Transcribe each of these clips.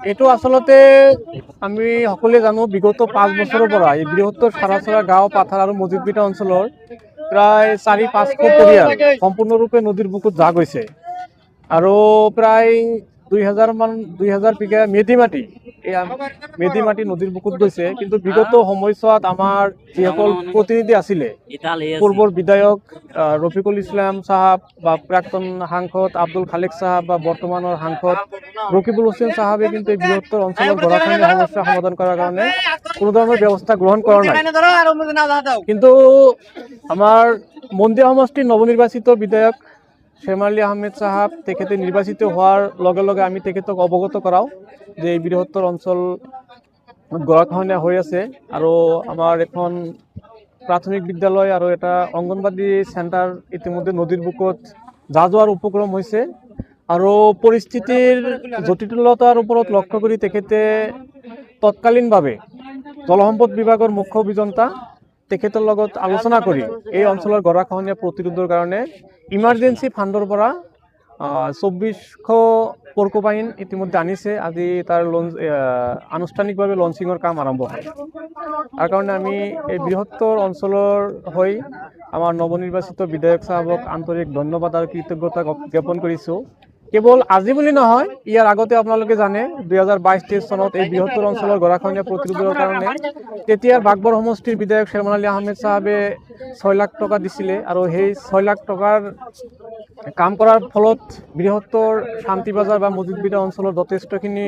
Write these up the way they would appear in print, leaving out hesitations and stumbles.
এইটো আচলতে আমি সকলোৱে জানো বিগত 5 বছৰৰ পৰা এই বৃহত্তৰ সাৰাচৰা গাঁও পাথাৰ আৰু মজিদবিটা অঞ্চলৰ প্ৰায় 400-500 পৰিয়াল সম্পূৰ্ণৰূপে নদীৰ বুকুত জাহ গৈছে আৰু প্ৰায় 2000 বিঘা মেধি মাটি নদীৰ বুকুত গৈছে। কিন্তু বিগত সময়ছোৱাত আমাৰ যিসকল প্ৰতিনিধি আছিলে পূৰ্বৰ বিধায়ক ৰফিকুল ইছলাম সাহাব বা প্ৰাক্তন সাংসদ আব্দুল খালেক সাহাব বা বৰ্তমানৰ সাংসদ রকিবুল হোসেন সাহাবে কিন্তু এই বৃহত্তর অঞ্চলের গড়াখান্ডি সমস্যা সমাধান করার কারণে কোনো ধরনের ব্যবস্থা গ্রহণ করা নাই। কিন্তু আমার মন্দির সমষ্টির নবনির্বাচিত বিধায়ক শ্যামালী আহমেদ সাহাব তেখেতে নির্বাচিত হওয়ার লগে লগে আমি তেখেতক অবগত করাও যে এই বৃহত্তর অঞ্চল গড়াখহনীয়া হৈ আছে আৰু আমাৰ এখন প্ৰাথমিক বিদ্যালয় আৰু এটা অংগনবাদী সেন্টাৰ ইতিমধ্যে নদীৰ বুকত যা যোৱাৰ উপক্ৰম হৈছে আৰু পৰিস্থিতিৰ জটিলতাৰ ওপৰত লক্ষ্য কৰি তেখেতে তৎকালীনভাৱে জলসম্পদ বিভাগৰ মুখ্য অভিযন্তা তেখেতৰ লগত আলোচনা কৰি এই অঞ্চলৰ গৰাখহনীয়া প্ৰতিৰোধৰ কাৰণে ইমাৰ্জেন্সি ফাণ্ডৰ পৰা 2400 পৰ্কোপাইন ইতিমধ্যে আনিছে। আজি তাৰ আনুষ্ঠানিকভাৱে লঞ্চিঙৰ কাম আৰম্ভ হয়। তাৰ কাৰণে আমি এই বৃহত্তৰ অঞ্চলৰ হৈ আমাৰ নৱনিৰ্বাচিত বিধায়ক সাহেবক আন্তৰিক ধন্যবাদ আৰু কৃতজ্ঞতা জ্ঞাপন কৰিছোঁ। কেৱল আজি বুলি নহয়, ইয়াৰ আগতে আপোনালোকে জানে 2022-23 চনত এই বৃহত্তৰ অঞ্চলৰ গৰাখহনীয়া প্ৰতিৰোধৰ কাৰণে তেতিয়াৰ বাগবৰ সমষ্টিৰ বিধায়ক শ্যামালী আহমেদ সাহাবে 6 লাখ টকা দিছিলে আৰু সেই 6 লাখ টকাৰ কাম কৰাৰ ফলত বৃহত্তৰ শান্তিবাজাৰ বা মজিদবিটা অঞ্চলৰ যথেষ্টখিনি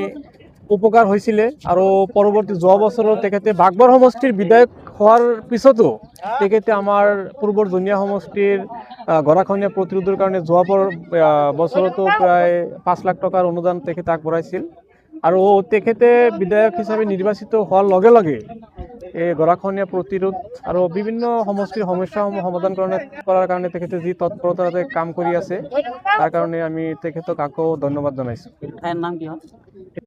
উপকাৰ হৈছিলে। আৰু পৰৱৰ্তী যোৱা বছৰত তেখেতে বাগবৰ সমষ্টিৰ বিধায়ক হোৱাৰ পিছতো তেখেতে আমাৰ পূৰ্বৰ জনীয়া সমষ্টিৰ গৰাখহনীয়া প্ৰতিৰোধৰ কাৰণে যোৱা বছৰতো প্ৰায় 5 লাখ টকাৰ অনুদান তেখেতে আগবঢ়াইছিল। আৰু তেখেতে বিধায়ক হিচাপে নিৰ্বাচিত হোৱাৰ লগে লগে এই গৰাখহনীয়া প্ৰতিৰোধ আৰু বিভিন্ন সমষ্টিৰ সমস্যাসমূহ সমাধান কৰাৰ কাৰণে তেখেতে যি তৎপৰতাৰে কাম কৰি আছে তাৰ কাৰণে আমি তেখেতক আকৌ ধন্যবাদ জনাইছোঁ। ঠাইৰ নাম কি হয়?